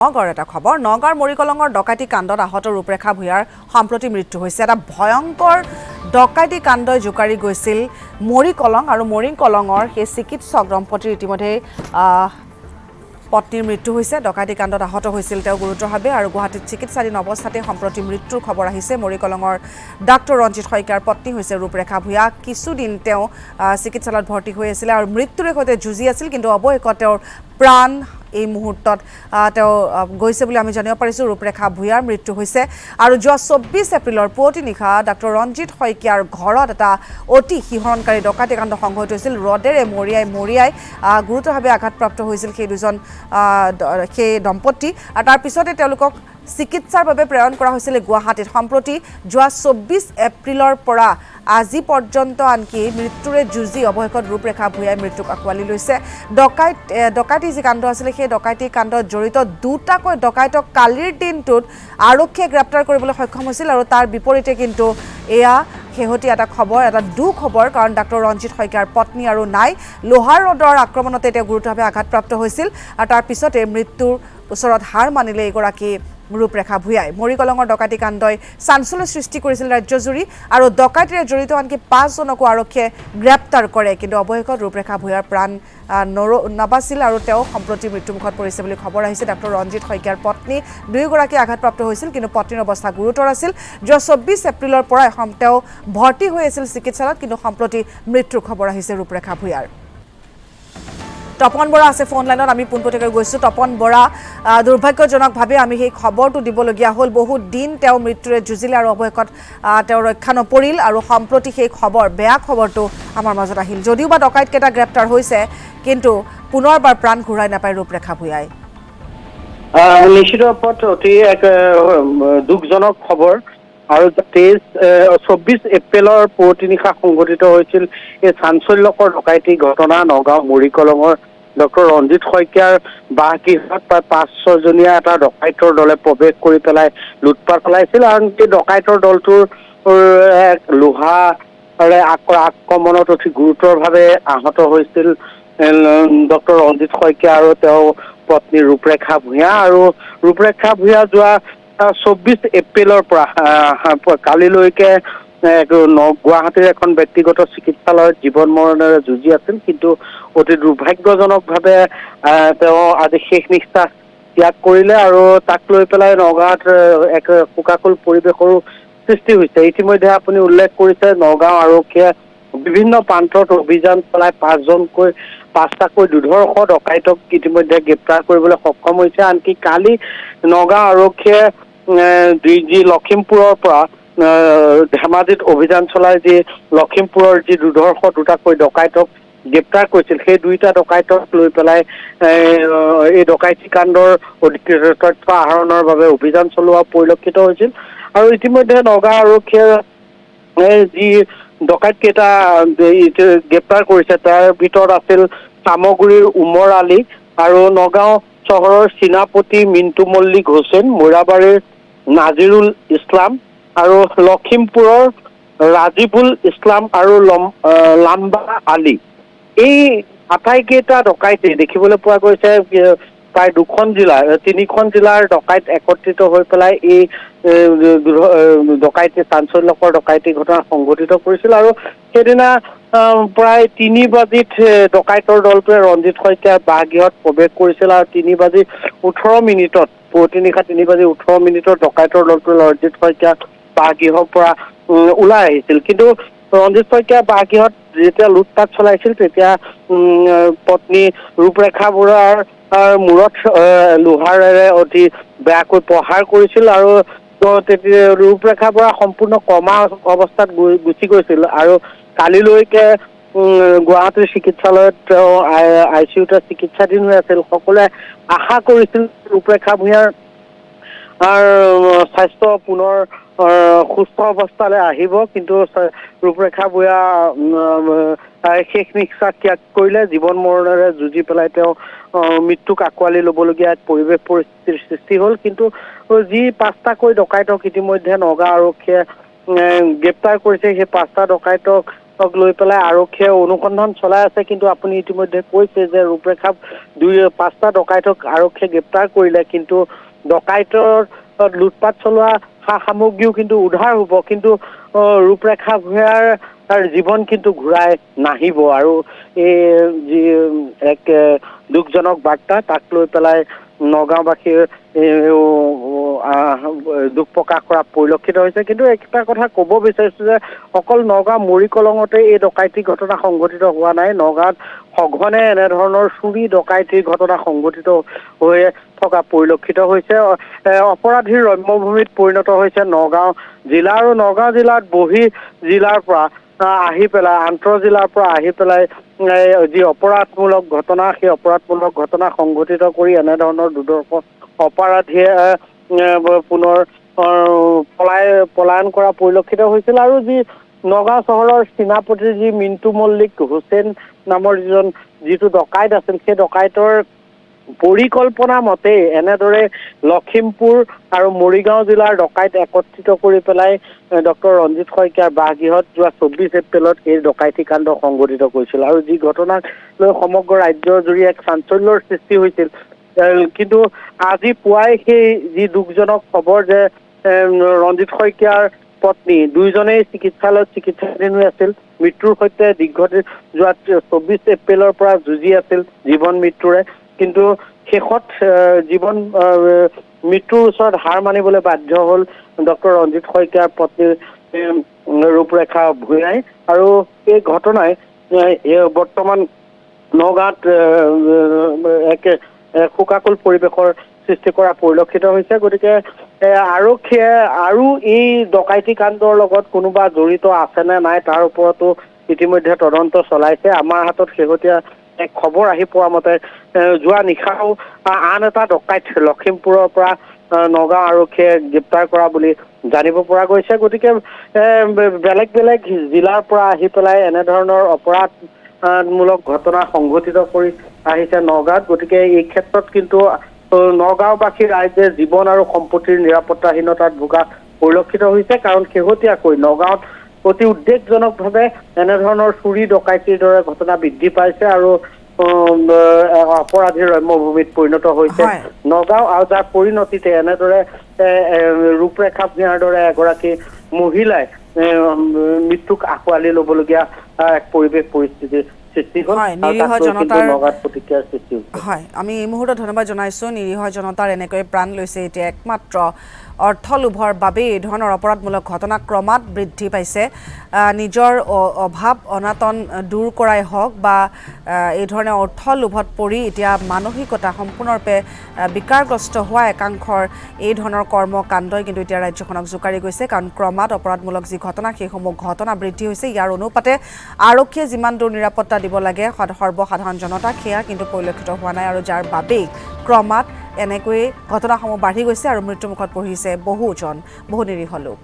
নগাঁৱৰ এটা খবৰ নগাঁৱৰ মৰিকলঙৰ ডকাইতি কাণ্ডত আহত ৰূপৰেখা ভূঞাৰ সম্প্ৰতি মৃত্যু হৈছে এটা ভয়ংকৰ ডকাইতি কাণ্ডই জোকাৰি গৈছিল মৰিকলং আৰু মৰিকলঙৰ সেই চিকিৎসক দম্পতিৰ ইতিমধ্যে পত্নীৰ মৃত্যু হৈছে ডকাইতি কাণ্ডত আহত হৈছিল তেওঁ গুৰুতৰভাৱে আৰু গুৱাহাটীত চিকিৎসাধীন অৱস্থাতে সম্প্ৰতি মৃত্যুৰ খবৰ আহিছে মৰিকলঙৰ ডাক্তৰ ৰঞ্জিত শইকীয়াৰ পত্নী হৈছে ৰূপৰেখা ভূঞা কিছুদিন তেওঁ চিকিৎসালয়ত ভৰ্তি হৈ আছিল আৰু মৃত্যুৰ সৈতে যুঁজি আছিল কিন্তু অৱশেষত তেওঁৰ প্ৰাণ এই মুহূৰ্তত তেওঁ গৈছে বুলি আমি জানিব পাৰিছোঁ ৰূপৰেখা ভূঞাৰ মৃত্যু হৈছে আৰু যোৱা 24 এপ্ৰিলৰ পুৱতি নিশা ডাক্তৰ ৰঞ্জিত শইকীয়াৰ ঘৰত এটা অতি শিহৰণকাৰী ডকাইতি কাণ্ড সংঘটিত হৈছিল ৰডেৰে মৰিয়াই গুৰুতৰভাৱে আঘাতপ্ৰাপ্ত হৈছিল সেই দম্পতি আৰু তাৰ পিছতে তেওঁলোকক চিকিৎসাৰ বাবে প্ৰেৰণ কৰা হৈছিল গুৱাহাটীত সম্প্ৰতি যোৱা 24 এপ্ৰিলৰ পৰা আজি পৰ্যন্ত আনকি মৃত্যুৰে যুঁজি অৱশেষত ৰূপৰেখা ভূঞাই মৃত্যুক আঁকোৱালি লৈছে ডকাইতি যি কাণ্ড আছিলে সেই ডকাইতি কাণ্ডত জড়িত দুটাকৈ ডকাইতক কালিৰ দিনটোত আৰক্ষীয়ে গ্ৰেপ্তাৰ কৰিবলৈ সক্ষম হৈছিল আৰু তাৰ বিপৰীতে কিন্তু এয়া শেহতীয়া এটা খবৰ এটা দুখবৰ কাৰণ ডাক্তৰ ৰঞ্জিত শইকীয়াৰ পত্নী আৰু নাই লোহাৰ ৰডৰ আক্ৰমণতে তেওঁ গুৰুতৰভাৱে আঘাতপ্ৰাপ্ত হৈছিল আৰু তাৰ পিছতে মৃত্যুৰ ওচৰত হাৰ মানিলে এগৰাকী ৰূপৰেখা ভূঞাই মৰিকলঙৰ ডকাইতি কাণ্ডই চাঞ্চল্য সৃষ্টি কৰিছিল ৰাজ্যজুৰি আৰু ডকাইতিৰে জড়িত আনকি 5জনকো আৰক্ষীয়ে গ্ৰেপ্তাৰ কৰে কিন্তু অৱশেষত ৰূপৰেখা ভূঞাৰ প্ৰাণ নাবাছিল আৰু তেওঁ সম্প্ৰতি মৃত্যুমুখত পৰিছে বুলি খবৰ আহিছে ডাক্তৰ ৰঞ্জিত শইকীয়াৰ পত্নী দুয়োগৰাকী আঘাতপ্ৰাপ্ত হৈছিল কিন্তু পত্নীৰ অৱস্থা গুৰুতৰ আছিল যোৱা 24 এপ্ৰিলৰ পৰা তেওঁ ভৰ্তি হৈ আছিল চিকিৎসালয়ত কিন্তু সম্প্ৰতি মৃত্যুৰ খবৰ আহিছে ৰূপৰেখা ভূঞাৰ তপন বৰা আছে ফোন লাইনত আমি পোনপটীয়াকৈ গৈছোঁ তপন বৰা দুৰ্ভাগ্যজনকভাৱে আমি সেই খবৰটো দিবলগীয়া হ'ল বহুত দিন তেওঁ মৃত্যুৰে যুঁজিলে আৰু অৱশেষত তেওঁ ৰক্ষা নপৰিল আৰু সম্প্ৰতি সেই খবৰ বেয়া খবৰটো আমাৰ মাজত আহিল যদিও বা ডকাইতকেইটা গ্ৰেপ্তাৰ হৈছে কিন্তু পুনৰবাৰ প্ৰাণ ঘূৰাই নাপায় ৰূপৰেখা ভূঞাই নিশ্চিত ৰূপত অতি এক দুখজনক খবৰ আৰু 24 এপ্ৰিলৰ পুৱতি নিশা সংঘটিত হৈছিল এই চাঞ্চল্যকৰ ডকাইতি ঘটনা নগাঁও মৰিকলঙৰ ডক্তৰ ৰঞ্জিত শইকীয়াৰ বাসগৃহত প্ৰায় 5-6জনীয়া এটা ডকাইতৰ দলে প্ৰৱেশ কৰি পেলাই লুটপাট চলাইছিল আৰু এই ডকাইতৰ দলটোৰ লোহাৰে আক্ৰমণত অতি গুৰুতৰভাৱে আহত হৈছিল ডক্তৰ ৰঞ্জিত শইকীয়া আৰু তেওঁ পত্নী ৰূপৰেখা ভূঞা আৰু ৰূপৰেখা ভূঞা যোৱা 24 এপ্ৰিলৰ পৰা কালিলৈকে গুৱাহাটীৰ এখন ব্যক্তিগত চিকিৎসালয়ত জীৱন মৰণেৰে যুঁজি আছিল কিন্তু অতি দুৰ্ভাগ্যজনকভাৱে তেওঁ আজি শেষ নিশ্বাস ত্যাগ কৰিলে আৰু তাক লৈ পেলাই নগাঁৱত এক শোকাকুল পৰিৱেশৰো সৃষ্টি হৈছে ইতিমধ্যে আপুনি উল্লেখ কৰিছে নগাঁও আৰক্ষীয়ে বিভিন্ন প্ৰান্তত অভিযান চলাই 5টাকৈ দুৰ্ধৰ্ষ ডকাইতক ইতিমধ্যে গ্ৰেপ্তাৰ কৰিবলৈ সক্ষম হৈছে আনকি কালি নগাঁও আৰক্ষীয়ে যি লখিমপুৰৰ পৰা ধেমাজিত অভিযান চলাই যি লখিমপুৰৰ যি দুৰ্ধৰ্ষ দুটাকৈ ডকাইতক গ্ৰেপ্তাৰ কৰিছিল সেই দুইটা ডকাইতক লৈ পেলাই এই ডকাইতি কাণ্ডৰ তথ্য আহৰণৰ বাবে অভিযান চলোৱা পৰিলক্ষিত হৈছিল আৰু ইতিমধ্যে নগাঁও আৰক্ষীয়ে যি ডকাইত কেইটা গ্ৰেপ্তাৰ কৰিছে তাৰ ভিতৰত আছিল চামগুৰিৰ উমৰ আলী আৰু নগাঁও চহৰৰ চীনাপতি মিণ্টু মল্লিক হুছেইন মোৰাবাৰীৰ নাজিৰুল ইছলাম আৰু লখিমপুৰৰ ৰাজীবুল ইছলাম আৰু লাম্বা আলী এই আটাইকেইটা ডকাইতে দেখিবলৈ পোৱা গৈছে প্ৰায় 3খন জিলাৰ ডকাইত একত্ৰিত হৈ পেলাই এই ডকাইতি চাঞ্চল্যকৰ ডকাইতি ঘটনা সংঘটিত কৰিছিল আৰু সেইদিনা প্ৰায় 3 বাজিত ডকাইতৰ দলটোৱে ৰঞ্জিত শইকীয়াৰ বাসগৃহত প্ৰৱেশ কৰিছিল আৰু 3:18 মিনিটত পুৱতি নিশা 3:18 ডকাইতৰ দলটোৱে ৰঞ্জিত শইকীয়াৰ বাসগৃহৰ পৰা ওলাই আহিছিল কিন্তু ৰঞ্জিত শইকীয়াৰ বাসগৃহত যেতিয়া লুটপাট চলাইছিল তেতিয়া পত্নী ৰূপৰেখা ভূঞাৰ মূৰত লোহাৰেৰে অতি বেয়াকৈ প্ৰহাৰ কৰিছিল আৰু তেতিয়া ৰূপৰেখা ভূঞা সম্পূৰ্ণ কমা অৱস্থাত গুচি গৈছিল আৰু কালিলৈকে গুৱাহাটীৰ চিকিৎসালয়ত তেওঁ ICUতে চিকিৎসাধীন হৈ আছিল সকলোৱে আশা কৰিছিল ৰূপৰেখা ভূঞাৰ স্বাস্থ্য পুনৰ সুস্থ অৱস্থালৈ আহিব কিন্তু ৰূপৰেখা ভূঞা শেষ নিশ্বাস ত্যাগ কৰিলে জীৱন মৰণেৰে যুঁজি পেলাই তেওঁ মৃত্যুক আঁকোৱালি ল'বলগীয়া পৰিৱেশ পৰিস্থিতিৰ সৃষ্টি হ'ল কিন্তু যি 5টাকৈ ডকাইতক ইতিমধ্যে নগাঁও আৰক্ষীয়ে গ্ৰেপ্তাৰ কৰিছে সেই 5টা ডকাইতক লৈ পেলাই আৰক্ষীয়ে অনুসন্ধান চলাই আছে। কিন্তু আপুনি ইতিমধ্যে কৈছে যে ৰূপৰেখা 5টা ডকাইতক আৰক্ষীয়ে গ্ৰেপ্তাৰ কৰিলে, কিন্তু ডকাইতৰ লুটপাট চলোৱা সা সামগ্ৰীও কিন্তু উদ্ধাৰ হ'ব, কিন্তু ৰূপৰেখা ভূঞাৰ তাৰ জীৱন কিন্তু ঘূৰাই নাহিব। আৰু এই যি এক দুখজনক বাৰ্তা, তাক লৈ পেলাই নগাঁওবাসীৰ দুখ প্ৰকাশ কৰা পৰিলক্ষিত হৈছে। কিন্তু একটা কথা ক'ব বিচাৰিছোঁ যে অকল নগাঁও মৰিকলঙতে এই ডকাইতি ঘটনা সংঘটিত হোৱা নাই। নগাঁৱত সঘনে এনেধৰণৰ চুৰি ডকাইতিৰ ঘটনা সংঘটিত হৈ থকা পৰিলক্ষিত হৈছে। অপৰাধীৰ ৰম্যভূমিত পৰিণত হৈছে নগাঁও জিলা, আৰু নগাঁও জিলাত জিলাৰ পৰা আহি পেলাই আন্তঃ জিলাৰ পৰা আহি পেলাই যি অপৰাধমূলক ঘটনা, সেই অপৰাধমূলক ঘটনা সংঘটিত কৰি এনেধৰণৰ দুৰ্দৰ্শ অপৰাধীয়ে পুনৰ পলায়ন কৰা পৰিলক্ষিত হৈছিল। আৰু যি নগাঁও চহৰৰ চীনাপতিৰ যি মিণ্টু মল্লিক হুছেইন নামৰ যিটো ডকাইত আছিল, সেই ডকাইতৰ পৰিকল্পনা মতে এনেদৰে লখিমপুৰ আৰু মৰিগাঁও জিলাৰ ডকাইত একত্ৰিত কৰি পেলাই ডক্টৰ ৰঞ্জিত শইকীয়াৰ বাসগৃহত যোৱা 24 এপ্ৰিলত এই ডকাইতি কাণ্ড সংঘটিত কৰিছিল। আৰু যি ঘটনাক লৈ সমগ্ৰ ৰাজ্যৰ জুৰি এক চাঞ্চল্যৰ সৃষ্টি হৈছিল। কিন্তু আজি পুৱাই সেই যি দুখজনক খবৰ যে ৰঞ্জিত শইকীয়াৰ পত্নী দুয়োজনেই চিকিৎসালয়ত চিকিৎসাধীন হৈ আছিল, মৃত্যুৰ সৈতে দীৰ্ঘদিন যোৱা 24 এপ্ৰিলৰ পৰা যুঁজি আছিল জীৱন মৃত্যুৰে। কিন্তু শেষত মৃত্যুৰ ওচৰত হাৰ মানিবলৈ বাধ্য হ'ল ডক্টৰ ৰঞ্জিত শইকীয়াৰ পত্নী ৰূপৰেখা ভূঞাই। আৰু এই ঘটনাই বৰ্তমান নগাঁৱত এক শোকাকুল পৰিৱেশৰ সৃষ্টি কৰা পৰিলক্ষিত হৈছে। গতিকে আৰক্ষীয়ে আৰু এই ডকাইতি কাণ্ডৰ লগত কোনোবা জড়িত আছে নে নাই তাৰ ওপৰতো ইতিমধ্যে তদন্ত চলাইছে। আমাৰ হাতত শেহতীয়া এক খবৰ আহি পোৱা মতে যোৱা নিশাও আন এটা ডকাইত লখিমপুৰৰ পৰা নগাঁও আৰক্ষীয়ে গ্ৰেপ্তাৰ কৰা বুলি জানিব পৰা গৈছে। গতিকে বেলেগ বেলেগ জিলাৰ পৰা আহি পেলাই এনেধৰণৰ অপৰাধমূলক ঘটনা সংঘটিত কৰি আহিছে নগাঁৱত। গতিকে এই ক্ষেত্ৰত কিন্তু নগাঁওবাসী ৰাইজে জীৱন আৰু সম্পত্তিৰ নিৰাপত্তাহীনতাত ভোগা পৰিলক্ষিত হৈছে। কাৰণ শেহতীয়াকৈ নগাঁৱত অতি উদ্বেগজনকভাৱে এনেধৰণৰ চুৰি ডকাইতিৰ দৰে ঘটনা বৃদ্ধি পাইছে আৰু অপৰাধীৰ ৰম্যভূমিত পৰিণত হৈছে নগাঁও। আৰু যাৰ পৰিণতিতে এনেদৰে ৰূপৰেখা ভূঞাৰ দৰে এগৰাকী মহিলাই মৃত্যুক আঁকোৱালি ল'বলগীয়া এক পৰিস্থিতিৰ সৃষ্টি হ'ল। নিৰীহ জনতাৰ নগাঁৱত প্ৰতিক্ৰিয়াৰ সৃষ্টি হৈছে। হয়, আমি এই মুহূৰ্তত ধন্যবাদ জনাইছোঁ। নিৰীহ জনতাৰ এনেকৈ প্ৰাণ লৈছে এতিয়া একমাত্ৰ অৰ্থ লোভৰ বাবেই এই ধৰণৰ অপৰাধমূলক ঘটনা ক্ৰমাৎ বৃদ্ধি পাইছে। নিজৰ অভাৱ অনাটন দূৰ কৰাই হওক বা এই ধৰণে অৰ্থ লোভত পৰি এতিয়া মানসিকতা সম্পূৰ্ণৰূপে বিকাৰগ্ৰস্ত হোৱা একাংশৰ এই ধৰণৰ কৰ্মকাণ্ডই কিন্তু এতিয়া ৰাজ্যখনক জোকাৰি গৈছে। কাৰণ ক্ৰমাৎ অপৰাধমূলক যি ঘটনা সেইসমূহ ঘটনা বৃদ্ধি হৈছে। ইয়াৰ অনুপাতে আৰক্ষীয়ে যিমান দূৰ নিৰাপত্তা দিব লাগে সৰ্বসাধাৰণ জনতাক সেয়া কিন্তু পৰিলক্ষিত হোৱা নাই, আৰু যাৰ বাবেই ক্ৰমাৎ এনেকৈয়ে ঘটনাসমূহ বাঢ়ি গৈছে আৰু মৃত্যুমুখত পৰিছে বহু নিৰীহ লোক।